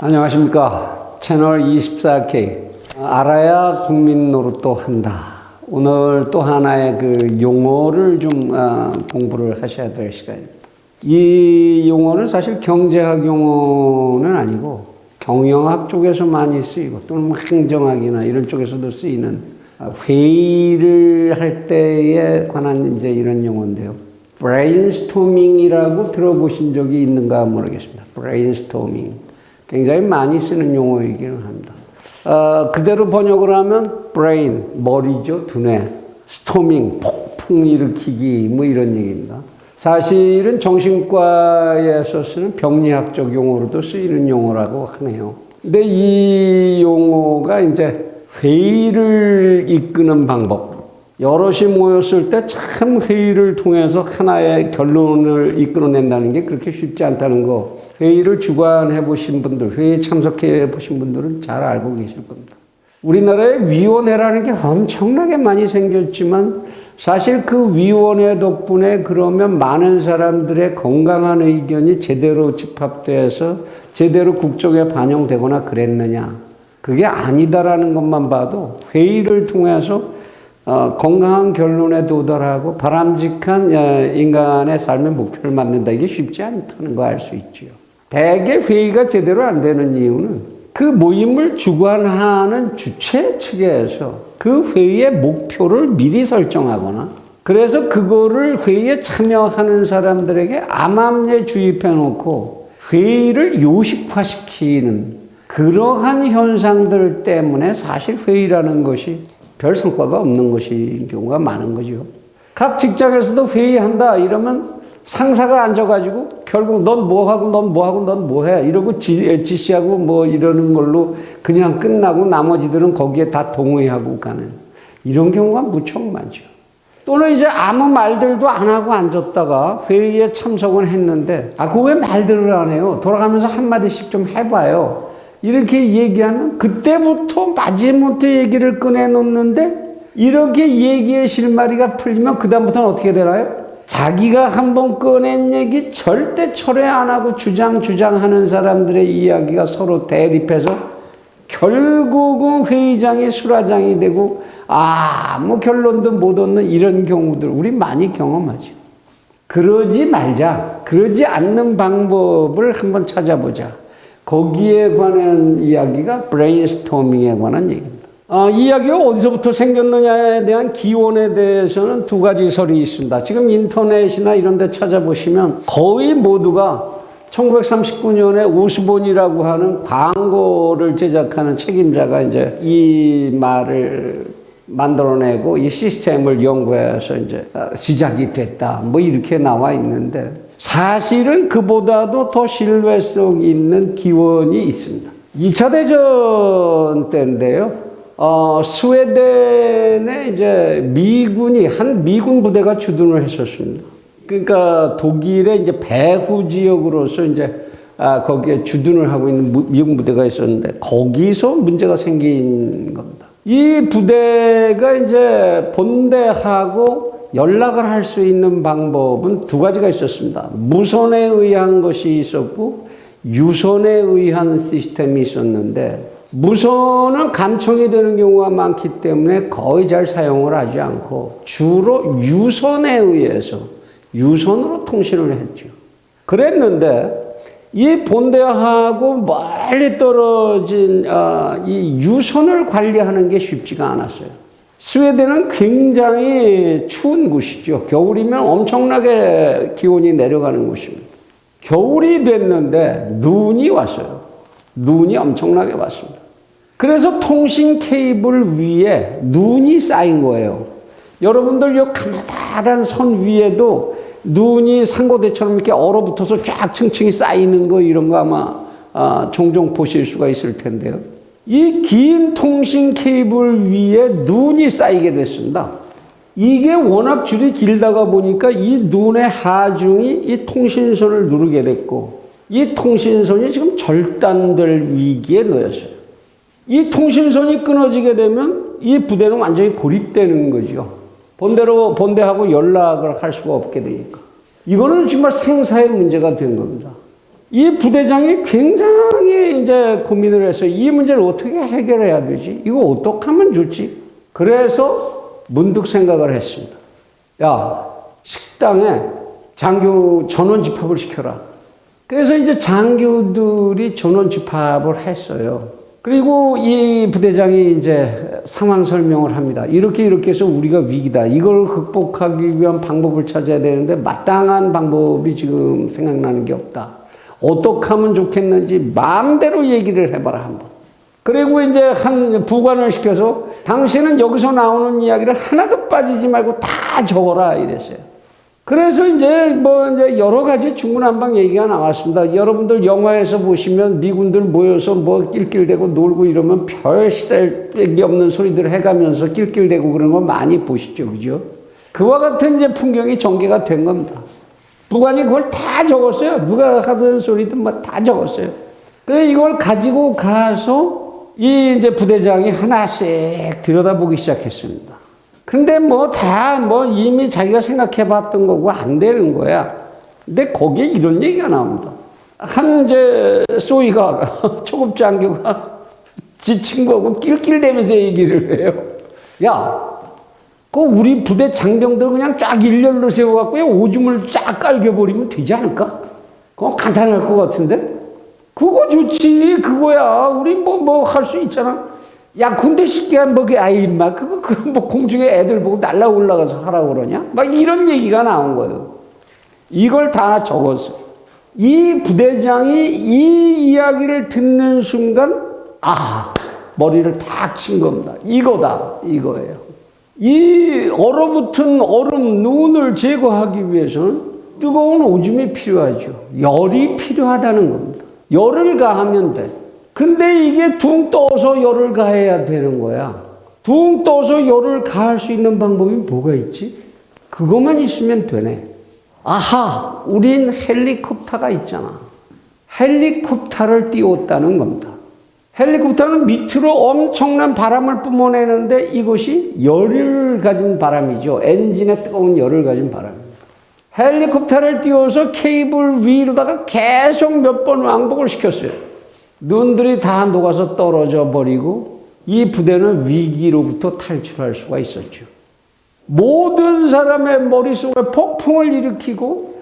안녕하십니까. 채널 24K 알아야 국민 노릇도 한다. 오늘 또 하나의 그 용어를 좀 공부를 하셔야 될 시간입니다. 이 용어는 사실 경제학 용어는 아니고 경영학 쪽에서 많이 쓰이고 또는 행정학이나 이런 쪽에서도 쓰이는 회의를 할 때에 관한 이제 이런 용어인데요. 브레인스토밍이라고 들어보신 적이 있는가 모르겠습니다. 브레인스토밍. 굉장히 많이 쓰는 용어이기는 합니다. 그대로 번역을 하면 브레인, 머리죠, 두뇌, 스토밍, 폭풍 일으키기 뭐 이런 얘기입니다. 사실은 정신과에서 쓰는 병리학적 용어로도 쓰이는 용어라고 하네요. 근데 이 용어가 이제 회의를 이끄는 방법, 여럿이 모였을 때 참 회의를 통해서 하나의 결론을 이끌어낸다는 게 그렇게 쉽지 않다는 거, 회의를 주관해 보신 분들, 회의에 참석해 보신 분들은 잘 알고 계실 겁니다. 우리나라에 위원회라는 게 엄청나게 많이 생겼지만 사실 그 위원회 덕분에 그러면 많은 사람들의 건강한 의견이 제대로 집합돼서 제대로 국정에 반영되거나 그랬느냐. 그게 아니다라는 것만 봐도 회의를 통해서 건강한 결론에 도달하고 바람직한 인간의 삶의 목표를 만든다. 이게 쉽지 않다는 거 알 수 있지요. 대개 회의가 제대로 안 되는 이유는 그 모임을 주관하는 주최 측에서 그 회의의 목표를 미리 설정하거나 그래서 그거를 회의에 참여하는 사람들에게 암암리에 주입해 놓고 회의를 요식화시키는 그러한 현상들 때문에 사실 회의라는 것이 별 성과가 없는 것인 경우가 많은 거죠. 각 직장에서도 회의한다 이러면 상사가 앉아가지고 결국 넌 뭐하고 넌 뭐하고 넌 뭐해 이러고 지시하고 뭐 이러는 걸로 그냥 끝나고 나머지들은 거기에 다 동의하고 가는 이런 경우가 무척 많죠. 또는 이제 아무 말들도 안 하고 앉았다가 회의에 참석은 했는데 그거 왜 말들을 안 해요? 돌아가면서 한마디씩 좀 해봐요. 이렇게 얘기하면 그때부터 마지못해 얘기를 꺼내놓는데 이렇게 얘기의 실마리가 풀리면 그 다음부터는 어떻게 되나요? 자기가 한번 꺼낸 얘기 절대 철회 안 하고 주장하는 사람들의 이야기가 서로 대립해서 결국은 회의장이 수라장이 되고 아무 결론도 못 얻는 이런 경우들 우리 많이 경험하죠. 그러지 말자. 그러지 않는 방법을 한번 찾아보자. 거기에 관한 이야기가 브레인스토밍에 관한 얘기입니다. 이 이야기가 어디서부터 생겼느냐에 대한 기원에 대해서는 두 가지 설이 있습니다. 지금 인터넷이나 이런 데 찾아보시면 거의 모두가 1939년에 오스본이라고 하는 광고를 제작하는 책임자가 이제 이 말을 만들어내고 이 시스템을 연구해서 이제 시작이 됐다. 뭐 이렇게 나와 있는데 사실은 그보다도 더 신뢰성 있는 기원이 있습니다. 2차 대전 때인데요. 스웨덴에 이제 한 미군 부대가 주둔을 했었습니다. 그러니까 독일의 이제 배후 지역으로서 이제 거기에 주둔을 하고 있는 미군 부대가 있었는데 거기서 문제가 생긴 겁니다. 이 부대가 이제 본대하고 연락을 할 수 있는 방법은 두 가지가 있었습니다. 무선에 의한 것이 있었고 유선에 의한 시스템이 있었는데 무선은 감청이 되는 경우가 많기 때문에 거의 잘 사용을 하지 않고 주로 유선에 의해서 유선으로 통신을 했죠. 그랬는데 이 본대하고 멀리 떨어진 이 유선을 관리하는 게 쉽지가 않았어요. 스웨덴은 굉장히 추운 곳이죠. 겨울이면 엄청나게 기온이 내려가는 곳입니다. 겨울이 됐는데 눈이 왔어요. 눈이 엄청나게 왔습니다. 그래서 통신 케이블 위에 눈이 쌓인 거예요. 여러분들 요 가느다란 선 위에도 눈이 상고대처럼 이렇게 얼어붙어서 쫙 층층이 쌓이는 거 이런 거 아마 종종 보실 수가 있을 텐데요. 이 긴 통신 케이블 위에 눈이 쌓이게 됐습니다. 이게 워낙 줄이 길다가 보니까 이 눈의 하중이 이 통신선을 누르게 됐고 이 통신선이 지금 절단될 위기에 놓였어요. 이 통신선이 끊어지게 되면 이 부대는 완전히 고립되는 거죠. 본대하고 연락을 할 수가 없게 되니까. 이거는 정말 생사의 문제가 된 겁니다. 이 부대장이 굉장히 이제 고민을 했어요. 이 문제를 어떻게 해결해야 되지? 이거 어떻게 하면 좋지? 그래서 문득 생각을 했습니다. 야, 식당에 장교 전원 집합을 시켜라. 그래서 이제 장교들이 전원 집합을 했어요. 그리고 이 부대장이 이제 상황 설명을 합니다. 이렇게 해서 우리가 위기다. 이걸 극복하기 위한 방법을 찾아야 되는데 마땅한 방법이 지금 생각나는 게 없다. 어떻게 하면 좋겠는지 마음대로 얘기를 해봐라 한번. 그리고 이제 한 부관을 시켜서 당신은 여기서 나오는 이야기를 하나도 빠지지 말고 다 적어라 이랬어요. 그래서 이제 이제 여러 가지 중구난방 얘기가 나왔습니다. 여러분들 영화에서 보시면 미군들 모여서 낄낄대고 놀고 이러면 별 시달기 없는 소리들 해가면서 낄낄대고 그런 거 많이 보시죠, 그죠? 그와 같은 이제 풍경이 전개가 된 겁니다. 부관이 그걸 다 적었어요. 누가 하던 소리든 다 적었어요. 그래서 이걸 가지고 가서 이 이제 부대장이 하나씩 들여다보기 시작했습니다. 근데 이미 자기가 생각해 봤던 거고 안 되는 거야. 근데 거기에 이런 얘기가 나옵니다. 한 소위가, 초급 장교가 지 친구하고 낄낄대면서 얘기를 해요. 야, 우리 부대 장병들 그냥 쫙 일렬로 세워갖고 오줌을 쫙 깔겨버리면 되지 않을까? 그건 간단할 것 같은데? 그거 좋지, 그거야. 우리 할 수 있잖아. 야, 군대 시기야, 임마. 그럼 공중에 애들 보고 날라 올라가서 하라고 그러냐? 이런 얘기가 나온 거예요. 이걸 다 적었어. 이 부대장이 이 이야기를 듣는 순간, 머리를 탁 친 겁니다. 이거예요. 이 얼어붙은 얼음, 눈을 제거하기 위해서는 뜨거운 오줌이 필요하죠. 열이 필요하다는 겁니다. 열을 가하면 돼. 근데 이게 둥 떠서 열을 가해야 되는 거야. 둥 떠서 열을 가할 수 있는 방법이 뭐가 있지? 그것만 있으면 되네. 우린 헬리콥터가 있잖아. 헬리콥터를 띄웠다는 겁니다. 헬리콥터는 밑으로 엄청난 바람을 뿜어내는데 이것이 열을 가진 바람이죠. 엔진에 뜨거운 열을 가진 바람입니다. 헬리콥터를 띄워서 케이블 위로다가 계속 몇 번 왕복을 시켰어요. 눈들이 다 녹아서 떨어져 버리고 이 부대는 위기로부터 탈출할 수가 있었죠. 모든 사람의 머릿속에 폭풍을 일으키고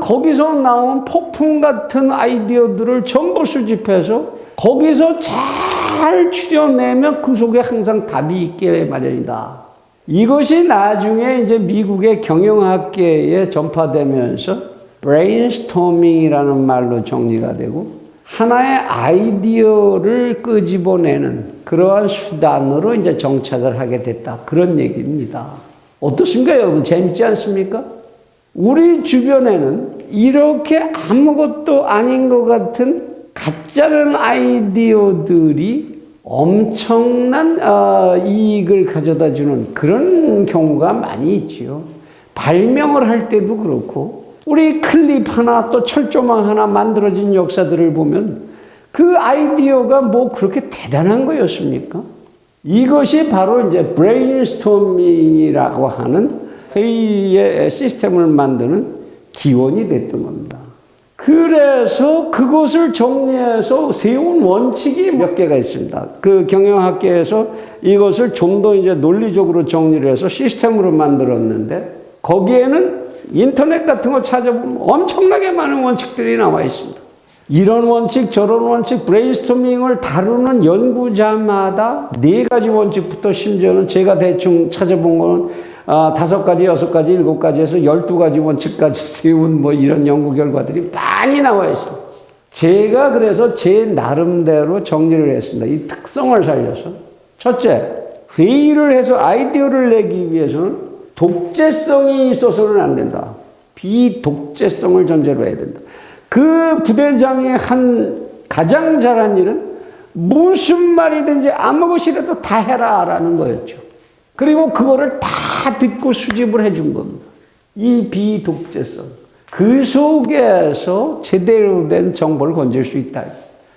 거기서 나온 폭풍 같은 아이디어들을 전부 수집해서 거기서 잘 추려내면 그 속에 항상 답이 있게 마련이다. 이것이 나중에 이제 미국의 경영학계에 전파되면서 브레인스토밍이라는 말로 정리가 되고 하나의 아이디어를 끄집어내는 그러한 수단으로 이제 정착을 하게 됐다. 그런 얘기입니다. 어떻습니까, 여러분? 재밌지 않습니까? 우리 주변에는 이렇게 아무것도 아닌 것 같은 가짜는 아이디어들이 엄청난 이익을 가져다 주는 그런 경우가 많이 있지요. 발명을 할 때도 그렇고 우리 클립 하나 또 철조망 하나 만들어진 역사들을 보면 그 아이디어가 그렇게 대단한 거였습니까? 이것이 바로 이제 브레인스토밍이라고 하는 회의의 시스템을 만드는 기원이 됐던 겁니다. 그래서 그것을 정리해서 세운 원칙이 몇 개가 있습니다. 그 경영학계에서 이것을 좀 더 이제 논리적으로 정리를 해서 시스템으로 만들었는데 거기에는 인터넷 같은 거 찾아보면 엄청나게 많은 원칙들이 나와 있습니다. 이런 원칙, 저런 원칙, 브레인스토밍을 다루는 연구자마다 4가지 원칙부터 심지어는 제가 대충 찾아본 거는 5가지, 6가지, 7가지에서 12가지 원칙까지 세운 이런 연구 결과들이 많이 나와 있습니다. 제가 그래서 제 나름대로 정리를 했습니다. 이 특성을 살려서. 첫째, 회의를 해서 아이디어를 내기 위해서는 독재성이 있어서는 안 된다. 비독재성을 전제로 해야 된다. 그 부대장이 한 가장 잘한 일은 무슨 말이든지 아무 것이라도 다 해라라는 거였죠. 그리고 그거를 다 듣고 수집을 해준 겁니다. 이 비독재성. 그 속에서 제대로 된 정보를 건질 수 있다.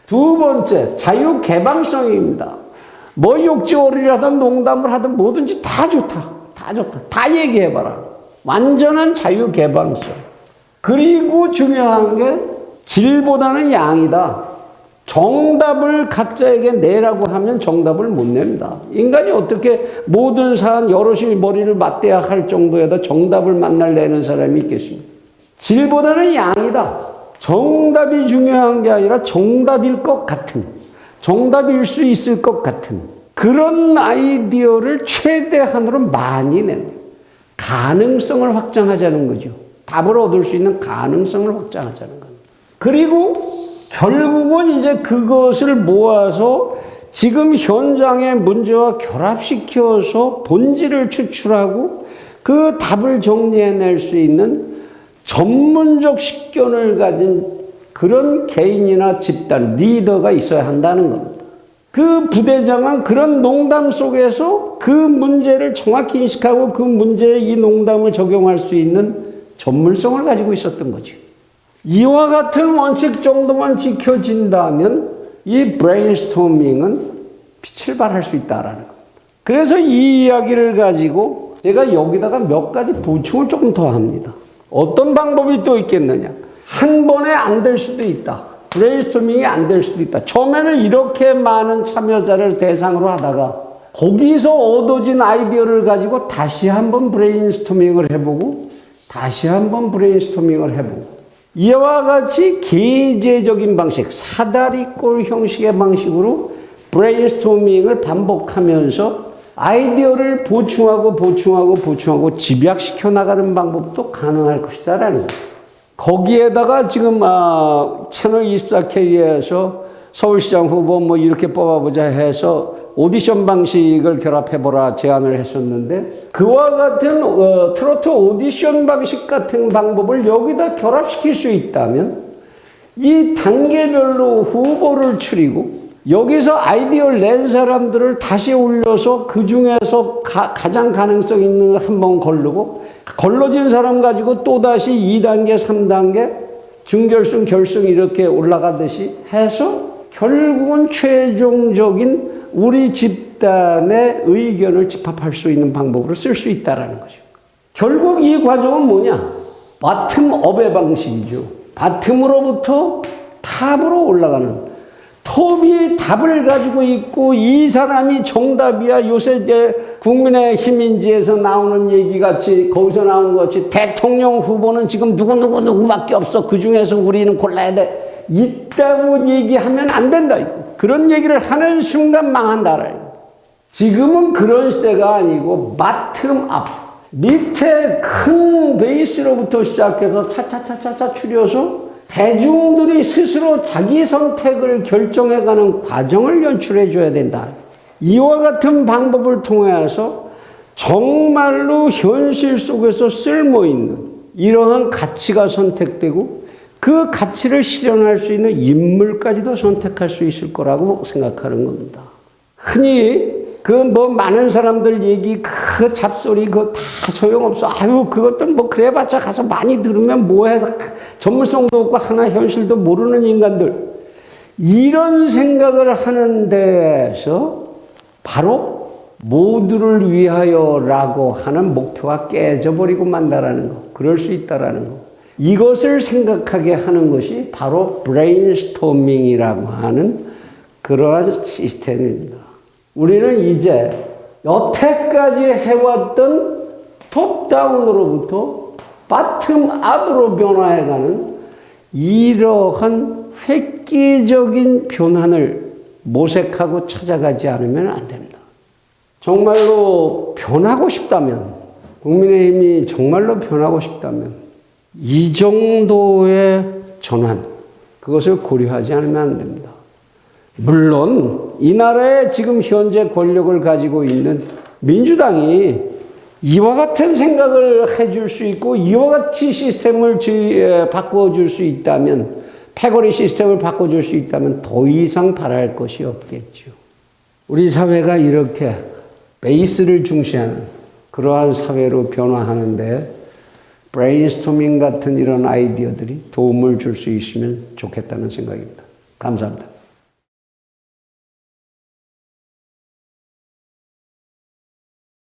두 번째, 자유개방성입니다. 욕지어리를 하든 농담을 하든 뭐든지 다 좋다. 다 좋다. 다 얘기해봐라. 완전한 자유개방성. 그리고 중요한 게 질보다는 양이다. 정답을 각자에게 내라고 하면 정답을 못 냅니다. 인간이 어떻게 모든 사안 여럿이 머리를 맞대야 할 정도에다 정답을 만날래는 사람이 있겠습니까? 질보다는 양이다. 정답이 중요한 게 아니라 정답일 것 같은, 정답일 수 있을 것 같은 그런 아이디어를 최대한으로 많이 내는 가능성을 확장하자는 거죠. 답을 얻을 수 있는 가능성을 확장하자는 겁니다. 그리고 결국은 이제 그것을 모아서 지금 현장의 문제와 결합시켜서 본질을 추출하고 그 답을 정리해낼 수 있는 전문적 식견을 가진 그런 개인이나 집단, 리더가 있어야 한다는 겁니다. 그 부대장은 그런 농담 속에서 그 문제를 정확히 인식하고 그 문제에 이 농담을 적용할 수 있는 전문성을 가지고 있었던 거죠. 이와 같은 원칙 정도만 지켜진다면 이 브레인스토밍은 빛을 발할 수 있다라는 겁니다. 그래서 이 이야기를 가지고 제가 여기다가 몇 가지 보충을 조금 더 합니다. 어떤 방법이 또 있겠느냐. 한 번에 안 될 수도 있다. 브레인스토밍이 안 될 수도 있다. 처음에는 이렇게 많은 참여자를 대상으로 하다가 거기서 얻어진 아이디어를 가지고 다시 한번 브레인스토밍을 해보고 다시 한번 브레인스토밍을 해보고 이와 같이 계제적인 방식, 사다리꼴 형식의 방식으로 브레인스토밍을 반복하면서 아이디어를 보충하고 집약시켜 나가는 방법도 가능할 것이다라는 거예요. 거기에다가 지금 채널 24K에서 서울시장 후보 뭐 이렇게 뽑아보자 해서 오디션 방식을 결합해보라 제안을 했었는데 그와 같은 트로트 오디션 방식 같은 방법을 여기다 결합시킬 수 있다면 이 단계별로 후보를 추리고 여기서 아이디어를 낸 사람들을 다시 올려서 그 중에서 가장 가능성 있는 거 한번 걸르고 걸러진 사람 가지고 또다시 2단계, 3단계, 준결승, 결승 이렇게 올라가듯이 해서 결국은 최종적인 우리 집단의 의견을 집합할 수 있는 방법으로 쓸 수 있다는 거죠. 결국 이 과정은 뭐냐? 바텀업의 방식이죠. 바텀으로부터 탑으로 올라가는 톱이 답을 가지고 있고 이 사람이 정답이야. 요새 이제 국민의힘인지에서 나오는 얘기같이 거기서 나오는 것 같이 대통령 후보는 지금 누구밖에 없어. 그중에서 우리는 골라야 돼. 있다고 얘기하면 안 된다. 그런 얘기를 하는 순간 망한다. 지금은 그런 시대가 아니고 바텀업. 밑에 큰 베이스로부터 시작해서 차차차차차 추려서 대중들이 스스로 자기 선택을 결정해가는 과정을 연출해 줘야 된다. 이와 같은 방법을 통해서 정말로 현실 속에서 쓸모있는 이러한 가치가 선택되고 그 가치를 실현할 수 있는 인물까지도 선택할 수 있을 거라고 생각하는 겁니다. 흔히 많은 사람들 얘기 그 잡소리 그거 다 소용없어. 아유 그것들 뭐 그래봤자 가서 많이 들으면 뭐해. 전문성도 없고 하나 현실도 모르는 인간들. 이런 생각을 하는 데에서 바로 모두를 위하여라고 하는 목표가 깨져버리고 만다라는 거. 그럴 수 있다라는 거. 이것을 생각하게 하는 것이 바로 브레인스토밍이라고 하는 그러한 시스템입니다. 우리는 이제 여태까지 해왔던 톱다운으로부터 바텀업으로 변화해가는 이러한 획기적인 변환을 모색하고 찾아가지 않으면 안 됩니다. 정말로 변하고 싶다면, 국민의힘이 정말로 변하고 싶다면 이 정도의 전환, 그것을 고려하지 않으면 안 됩니다. 물론 이 나라에 지금 현재 권력을 가지고 있는 민주당이 이와 같은 생각을 해줄 수 있고 이와 같이 시스템을 바꿔줄 수 있다면, 패거리 시스템을 바꿔줄 수 있다면 더 이상 바랄 것이 없겠죠. 우리 사회가 이렇게 베이스를 중시하는 그러한 사회로 변화하는데 브레인스토밍 같은 이런 아이디어들이 도움을 줄 수 있으면 좋겠다는 생각입니다. 감사합니다.